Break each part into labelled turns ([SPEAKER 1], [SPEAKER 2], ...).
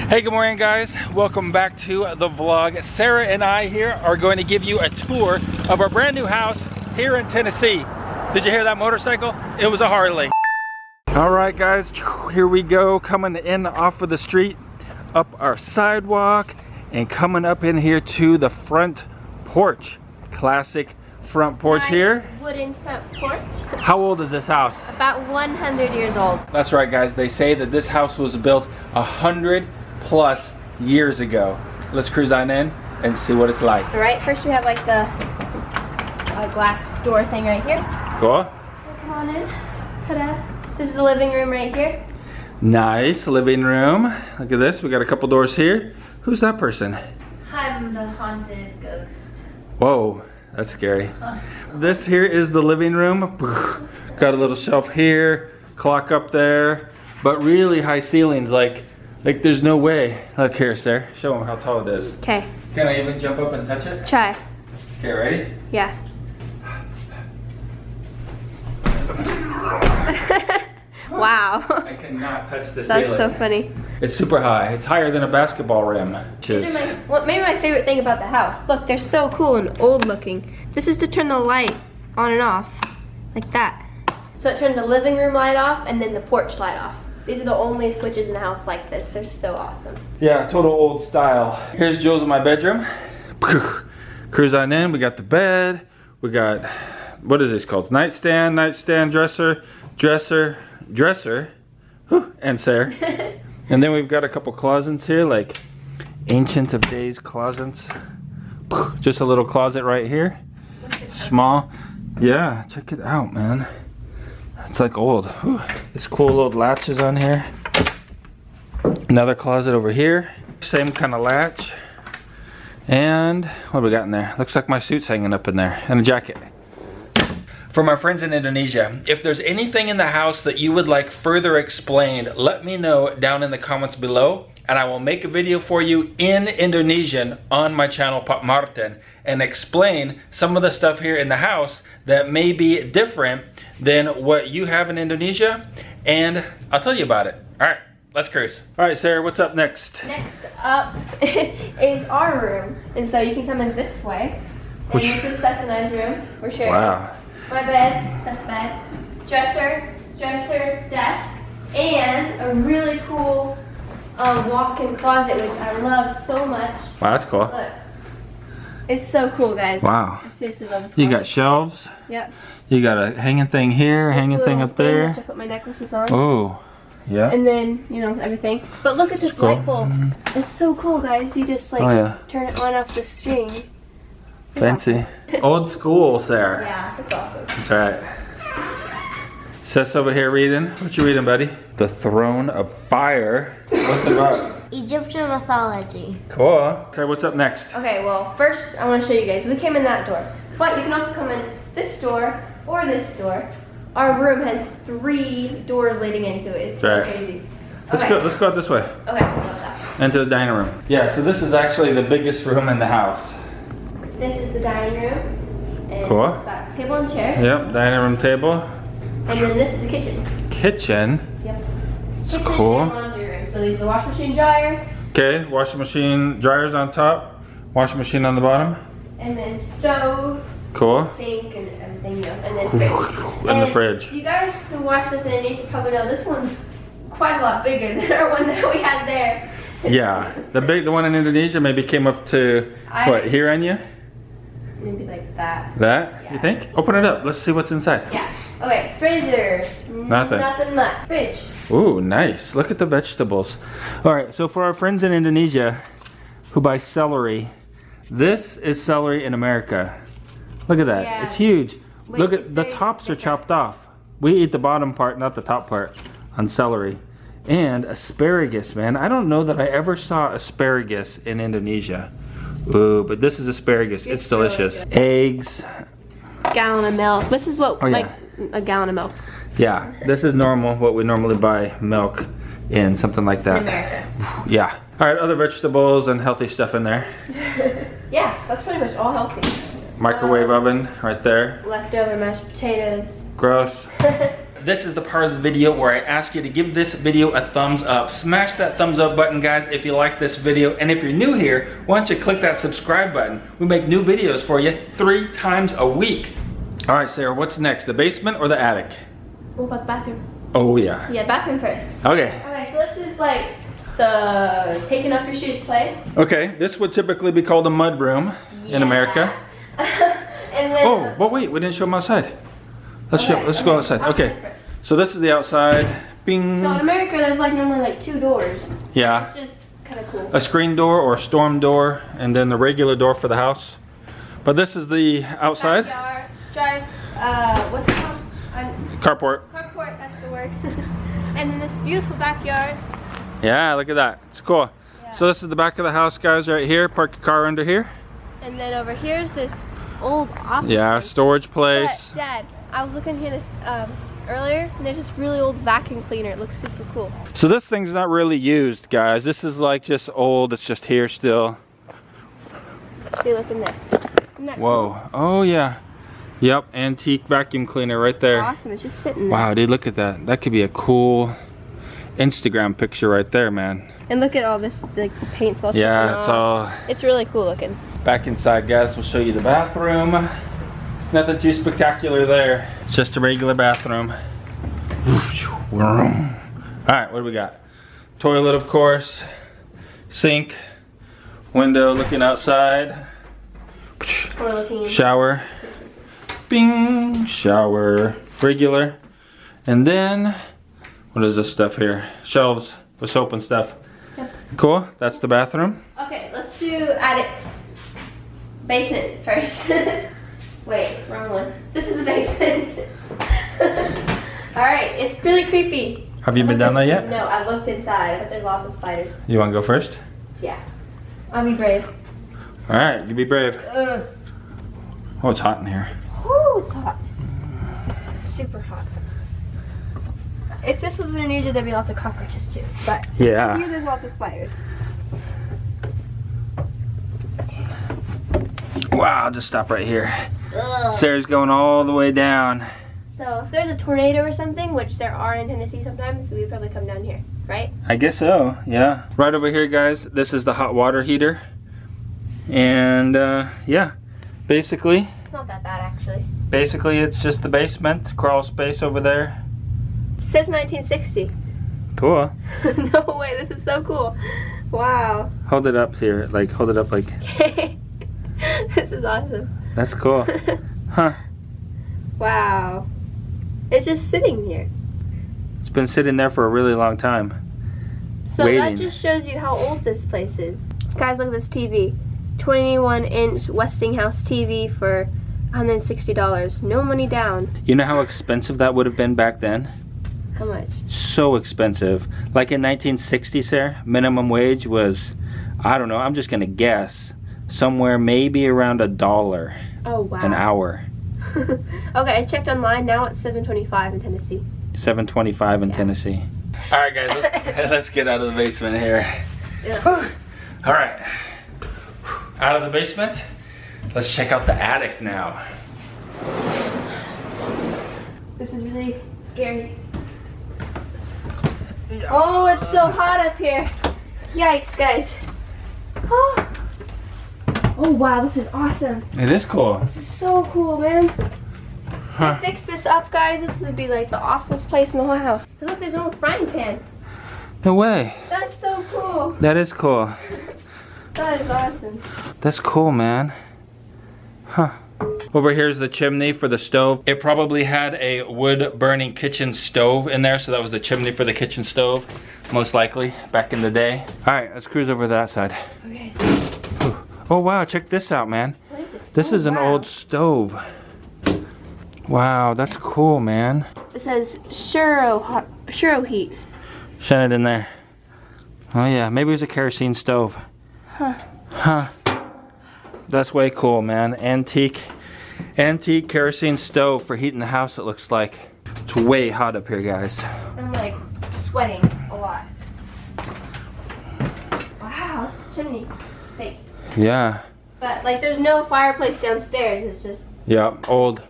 [SPEAKER 1] Hey, good morning guys. Welcome back to the vlog. Sarah and I here are going to give you a tour of our brand new house here in Tennessee. Did you hear that motorcycle? It was a Harley. All right guys, here we go, coming in off of the street, up our sidewalk, and coming up in here to the front porch. Classic front porch here.
[SPEAKER 2] Wooden front porch.
[SPEAKER 1] How old is this house?
[SPEAKER 2] About 100 years old.
[SPEAKER 1] That's right guys, they say that this house was built 100+ years ago. Let's cruise on in and see what it's like.
[SPEAKER 2] All right, first we have like the glass door thing right here.
[SPEAKER 1] Cool.
[SPEAKER 2] Come on in. Ta-da. This is the living room right here.
[SPEAKER 1] Nice living room. Look at this, we got a couple doors here. Who's that person?
[SPEAKER 2] I'm the haunted ghost.
[SPEAKER 1] Whoa, that's scary. This here is the living room. Got a little shelf here, clock up there, but really high ceilings, like there's no way. Look here, Sarah, show them how tall it is.
[SPEAKER 2] Okay.
[SPEAKER 1] Can I even jump up and touch it?
[SPEAKER 2] Try.
[SPEAKER 1] Okay, ready?
[SPEAKER 2] Yeah. Wow.
[SPEAKER 1] I cannot touch the
[SPEAKER 2] That's
[SPEAKER 1] ceiling.
[SPEAKER 2] so funny.
[SPEAKER 1] It's super high. It's higher than a basketball rim.
[SPEAKER 2] These are maybe my favorite thing about the house. Look, they're so cool and old looking. This is to turn the light on and off, like that. So it turns the living room light off and then the porch light off. These are the only switches in the house like this. They're so awesome.
[SPEAKER 1] Yeah, total old style. Here's Jules in my bedroom. Cruise on in. We got the bed. We got, what is this called? Nightstand, dresser, and Sarah. And then we've got a couple closets here, like ancient of days closets. Just a little closet right here. Small. Yeah, check it out, man. It's like old. Whew. This cool old latches on here. Another closet over here. Same kind of latch. And what do we got in there? Looks like my suit's hanging up in there. And a jacket. For my friends in Indonesia, if there's anything in the house that you would like further explained, let me know down in the comments below. And I will make a video for you in Indonesian on my channel, Pak Martin, and explain some of the stuff here in the house that may be different than what you have in Indonesia, and I'll tell you about it. All right, let's cruise. All right, Sarah, what's up next?
[SPEAKER 2] Next up is our room, and so you can come in this way. And this is Seth and I's room. We're sharing.
[SPEAKER 1] Wow.
[SPEAKER 2] My bed, Seth's bed, dresser, desk, and a really cool walk-in closet, which I love so much.
[SPEAKER 1] Wow, that's cool.
[SPEAKER 2] Look, it's so cool, guys.
[SPEAKER 1] Wow.
[SPEAKER 2] I seriously love this.
[SPEAKER 1] You got shelves.
[SPEAKER 2] Yep.
[SPEAKER 1] You got a hanging thing here, hanging thing up there.
[SPEAKER 2] Which I put my necklaces on.
[SPEAKER 1] Oh, yeah.
[SPEAKER 2] And then, you know, everything. But look at this
[SPEAKER 1] Cool.
[SPEAKER 2] light bulb. It's so cool, guys. You just like turn it on off the string.
[SPEAKER 1] Fancy. Old school, Sarah.
[SPEAKER 2] Yeah, it's awesome.
[SPEAKER 1] That's right. Seth's over here reading. What you reading, buddy? The Throne of Fire. What's it about?
[SPEAKER 3] Egyptian mythology.
[SPEAKER 1] Cool. Sarah, what's up next?
[SPEAKER 2] Okay, well, first I want to show you guys. We came in that door. But you can also come in this door or this door. Our room has 3 doors leading into it. It's so crazy.
[SPEAKER 1] Let's go out this way.
[SPEAKER 2] Okay, I love that.
[SPEAKER 1] Into the dining room. Yeah, so this is actually the biggest room in the house.
[SPEAKER 2] This is the dining room. And
[SPEAKER 1] Cool.
[SPEAKER 2] It's got a table and chairs.
[SPEAKER 1] Yep, dining room table.
[SPEAKER 2] And then this is the kitchen.
[SPEAKER 1] Kitchen.
[SPEAKER 2] Yep.
[SPEAKER 1] It's
[SPEAKER 2] Kitchen
[SPEAKER 1] cool.
[SPEAKER 2] and laundry room. So there's the washing machine, dryer.
[SPEAKER 1] Okay, washing machine, dryers on top, washing machine on the bottom.
[SPEAKER 2] And then stove.
[SPEAKER 1] Cool.
[SPEAKER 2] Sink and everything, you know, and then fridge.
[SPEAKER 1] And the fridge.
[SPEAKER 2] You guys who watch this in Indonesia probably know this one's quite a lot bigger than our one that we had there.
[SPEAKER 1] Yeah, the one in Indonesia maybe came up to what, here on you?
[SPEAKER 2] Maybe like that.
[SPEAKER 1] That,
[SPEAKER 2] Yeah.
[SPEAKER 1] you think? Open it up, let's see what's inside.
[SPEAKER 2] Yeah. Okay, freezer.
[SPEAKER 1] Nothing.
[SPEAKER 2] Nothing much. Fridge.
[SPEAKER 1] Ooh, nice. Look at the vegetables. All right, so for our friends in Indonesia who buy celery, this is celery in America. Look at that.
[SPEAKER 2] Yeah.
[SPEAKER 1] It's huge.
[SPEAKER 2] Wait,
[SPEAKER 1] Look
[SPEAKER 2] it's
[SPEAKER 1] at the
[SPEAKER 2] very
[SPEAKER 1] tops are
[SPEAKER 2] thicker.
[SPEAKER 1] chopped off. We eat the bottom part, not the top part, on celery. And asparagus, man. I don't know that I ever saw asparagus in Indonesia. Ooh, but this is asparagus. It's
[SPEAKER 2] really
[SPEAKER 1] delicious.
[SPEAKER 2] good.
[SPEAKER 1] Eggs.
[SPEAKER 2] Gallon of milk. This is what,
[SPEAKER 1] Oh, yeah.
[SPEAKER 2] like, a gallon of milk.
[SPEAKER 1] Yeah, this is normal, what we normally buy milk in, something like that.
[SPEAKER 2] In America.
[SPEAKER 1] Yeah. All right, other vegetables and healthy stuff in there.
[SPEAKER 2] Yeah, that's pretty much all healthy.
[SPEAKER 1] Microwave oven right there.
[SPEAKER 2] Leftover mashed potatoes.
[SPEAKER 1] Gross. this is the part of the video where I ask you to give this video a thumbs up. Smash that thumbs up button, guys, if you like this video. And if you're new here, why don't you click that subscribe button? We make new videos for you 3 times a week. All right, Sarah, what's next? The basement or the attic?
[SPEAKER 2] What about the bathroom?
[SPEAKER 1] Oh, yeah.
[SPEAKER 2] Yeah, bathroom first.
[SPEAKER 1] Okay.
[SPEAKER 2] Okay, so this is like the taking off your shoes place.
[SPEAKER 1] Okay, this would typically be called a mudroom in America.
[SPEAKER 2] And then,
[SPEAKER 1] Oh, but wait, we didn't show them outside. Let's go outside. Okay,
[SPEAKER 2] first.
[SPEAKER 1] so this is the outside. Bing.
[SPEAKER 2] So in America, there's like normally like 2 doors.
[SPEAKER 1] Yeah.
[SPEAKER 2] Which is kind of cool.
[SPEAKER 1] A screen door or a storm door, and then the regular door for the house. But this is the outside.
[SPEAKER 2] Backyard, drive, what's it called?
[SPEAKER 1] Carport.
[SPEAKER 2] Carport, that's the word. And then this beautiful backyard.
[SPEAKER 1] Yeah, look at that. It's cool.
[SPEAKER 2] Yeah.
[SPEAKER 1] So this is the back of the house, guys, right here. Park your car under here.
[SPEAKER 2] And then over here's this old office.
[SPEAKER 1] Yeah,
[SPEAKER 2] place.
[SPEAKER 1] storage place.
[SPEAKER 2] But, Dad, I was looking here this earlier, and there's this really old vacuum cleaner. It looks super cool.
[SPEAKER 1] So this thing's not really used, guys. This is like just old. It's just here still.
[SPEAKER 2] See, look in there. Isn't that
[SPEAKER 1] Whoa. Oh, yeah. Yep, antique vacuum cleaner right there.
[SPEAKER 2] cool? Awesome, it's just sitting there.
[SPEAKER 1] Wow, dude, look at that. That could be a cool Instagram picture right there, man.
[SPEAKER 2] And look at all this, like the paint's all
[SPEAKER 1] Yeah,
[SPEAKER 2] chipping
[SPEAKER 1] it's
[SPEAKER 2] off.
[SPEAKER 1] all...
[SPEAKER 2] It's really cool looking.
[SPEAKER 1] Back inside, guys, we'll show you the bathroom. Nothing too spectacular there. It's just a regular bathroom. Alright, what do we got? Toilet, of course. Sink. Window looking outside.
[SPEAKER 2] We're looking in.
[SPEAKER 1] Shower. Bing! Shower. Regular. And then, what is this stuff here? Shelves with soap and stuff.
[SPEAKER 2] Yep.
[SPEAKER 1] Cool, that's the bathroom.
[SPEAKER 2] Okay, let's do attic. Basement first. Wait, wrong one. This is the basement. Alright, it's really creepy.
[SPEAKER 1] Have you been down there yet?
[SPEAKER 2] No, I've looked inside, but there's lots of spiders.
[SPEAKER 1] You want to go first?
[SPEAKER 2] Yeah. I'll be brave.
[SPEAKER 1] Alright, you be brave.
[SPEAKER 2] Ugh.
[SPEAKER 1] Oh, it's hot in here.
[SPEAKER 2] Oh, it's hot. Super hot. If this was Indonesia, there'd be lots of cockroaches too. But
[SPEAKER 1] Yeah.
[SPEAKER 2] here there's lots of spiders.
[SPEAKER 1] Wow, just stop right here.
[SPEAKER 2] Ugh.
[SPEAKER 1] Sarah's going all the way down.
[SPEAKER 2] So if there's a tornado or something, which there are in Tennessee sometimes, we'd probably come down here, right?
[SPEAKER 1] I guess so, yeah. Right over here, guys, this is the hot water heater. And yeah, basically
[SPEAKER 2] It's not that bad actually.
[SPEAKER 1] it's just the basement, crawl space over there.
[SPEAKER 2] It says 1960.
[SPEAKER 1] Cool.
[SPEAKER 2] No way, this is so cool. Wow.
[SPEAKER 1] Hold it up here, like hold it up like,
[SPEAKER 2] This is awesome.
[SPEAKER 1] that's cool. Huh.
[SPEAKER 2] Wow. It's just sitting here.
[SPEAKER 1] It's been sitting there for a really long time.
[SPEAKER 2] So
[SPEAKER 1] Waiting.
[SPEAKER 2] that just shows you how old this place is. Guys, look at this TV. 21-inch Westinghouse TV for $160. No money down.
[SPEAKER 1] You know how expensive that would have been back then?
[SPEAKER 2] How much?
[SPEAKER 1] So expensive. Like in 1960, Sarah, minimum wage was, I don't know, I'm just gonna guess, somewhere maybe around $1
[SPEAKER 2] Oh, wow.
[SPEAKER 1] an hour.
[SPEAKER 2] Okay, I checked online. Now it's $7.25 in Tennessee.
[SPEAKER 1] $7.25 in Tennessee. All right, guys, let's get out of the basement here.
[SPEAKER 2] Yeah.
[SPEAKER 1] All right, out of the basement. Let's check out the attic now.
[SPEAKER 2] This is really scary. Oh, it's so hot up here. Yikes, guys. Oh. Oh wow, this is awesome.
[SPEAKER 1] It is cool.
[SPEAKER 2] This is so cool, man.
[SPEAKER 1] Huh.
[SPEAKER 2] They fixed this up, guys. This would be like the awesomest place in the whole house. Look, there's an old frying pan.
[SPEAKER 1] No way.
[SPEAKER 2] That's so cool.
[SPEAKER 1] That is cool.
[SPEAKER 2] That is awesome.
[SPEAKER 1] That's cool, man. Huh. Over here is the chimney for the stove. It probably had a wood burning kitchen stove in there, so that was the chimney for the kitchen stove, most likely, back in the day. All right, let's cruise over that side.
[SPEAKER 2] Okay.
[SPEAKER 1] Oh wow, check this out, man.
[SPEAKER 2] What is it?
[SPEAKER 1] This is an
[SPEAKER 2] wow.
[SPEAKER 1] old stove. Wow, that's cool, man.
[SPEAKER 2] It says Shuro heat.
[SPEAKER 1] Shine it in there. Oh yeah, maybe it was a kerosene stove.
[SPEAKER 2] Huh.
[SPEAKER 1] Huh. That's way cool, man. Antique kerosene stove for heating the house, it looks like. It's way hot up here, guys.
[SPEAKER 2] I'm like sweating a lot. Wow, this chimney. Fake.
[SPEAKER 1] Yeah.
[SPEAKER 2] But like there's no fireplace downstairs, it's just
[SPEAKER 1] Yeah, old.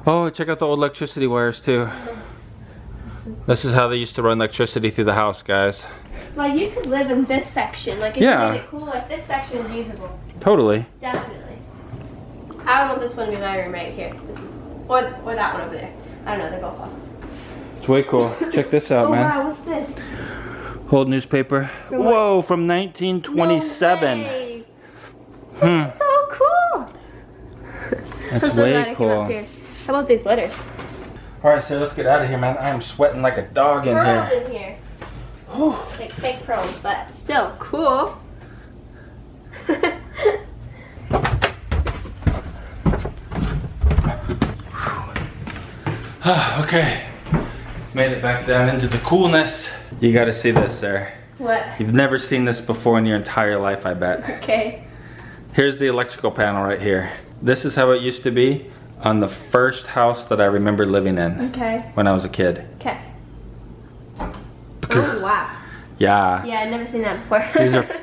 [SPEAKER 1] Oh, check out the old electricity wires too.
[SPEAKER 2] awesome.
[SPEAKER 1] This is how they used to run electricity through the house, guys.
[SPEAKER 2] Well, you could live in this section. Like, if
[SPEAKER 1] Yeah.
[SPEAKER 2] you made it cool, like, this section is usable.
[SPEAKER 1] Totally.
[SPEAKER 2] Definitely. I want this one to be my room right here. This is, or that one over there. I don't know, they're both awesome.
[SPEAKER 1] It's way cool. Check this out,
[SPEAKER 2] Oh
[SPEAKER 1] man.
[SPEAKER 2] wow, what's this?
[SPEAKER 1] Old newspaper.
[SPEAKER 2] From what?
[SPEAKER 1] Whoa, from 1927.
[SPEAKER 2] No way.
[SPEAKER 1] Hmm.
[SPEAKER 2] That's so cool.
[SPEAKER 1] That's
[SPEAKER 2] I'm so
[SPEAKER 1] way
[SPEAKER 2] glad I came
[SPEAKER 1] cool.
[SPEAKER 2] up here. How about these letters?
[SPEAKER 1] All right, so let's get out of here, man. I am sweating like a dog in
[SPEAKER 2] Pearls
[SPEAKER 1] here.
[SPEAKER 2] in here.
[SPEAKER 1] Whew.
[SPEAKER 2] Like fake pearls, but still cool.
[SPEAKER 1] Okay, made it back down into the coolness. You gotta see this, Sarah.
[SPEAKER 2] What?
[SPEAKER 1] You've never seen this before in your entire life, I bet.
[SPEAKER 2] Okay.
[SPEAKER 1] Here's the electrical panel right here. This is how it used to be on the first house that I remember living in
[SPEAKER 2] Okay.
[SPEAKER 1] when I was a kid.
[SPEAKER 2] Okay. Oh wow.
[SPEAKER 1] Yeah.
[SPEAKER 2] Yeah, I've never seen that before.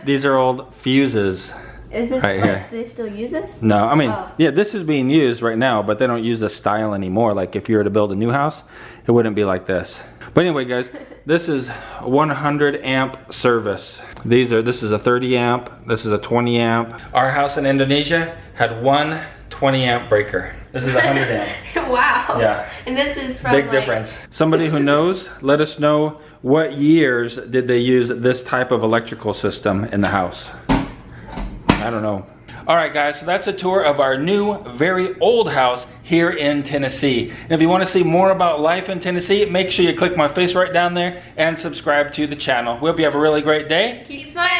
[SPEAKER 1] These are old fuses.
[SPEAKER 2] Is this
[SPEAKER 1] right
[SPEAKER 2] like,
[SPEAKER 1] here.
[SPEAKER 2] do they still use this?
[SPEAKER 1] No, I mean,
[SPEAKER 2] Oh.
[SPEAKER 1] yeah, this is being used right now, but they don't use this style anymore. Like if you were to build a new house, it wouldn't be like this. But anyway, guys, this is 100 amp service. This is a 30 amp, this is a 20 amp. Our house in Indonesia had one 20 amp breaker. This is 100 amp.
[SPEAKER 2] Wow.
[SPEAKER 1] Yeah.
[SPEAKER 2] And this is from
[SPEAKER 1] Big
[SPEAKER 2] like,
[SPEAKER 1] difference. Somebody who knows, let us know what years did they use this type of electrical system in the house. I don't know. All right, guys, so that's a tour of our new, very old house here in Tennessee. And if you want to see more about life in Tennessee, make sure you click my face right down there and subscribe to the channel. We hope you have a really great day.
[SPEAKER 2] Keep smiling.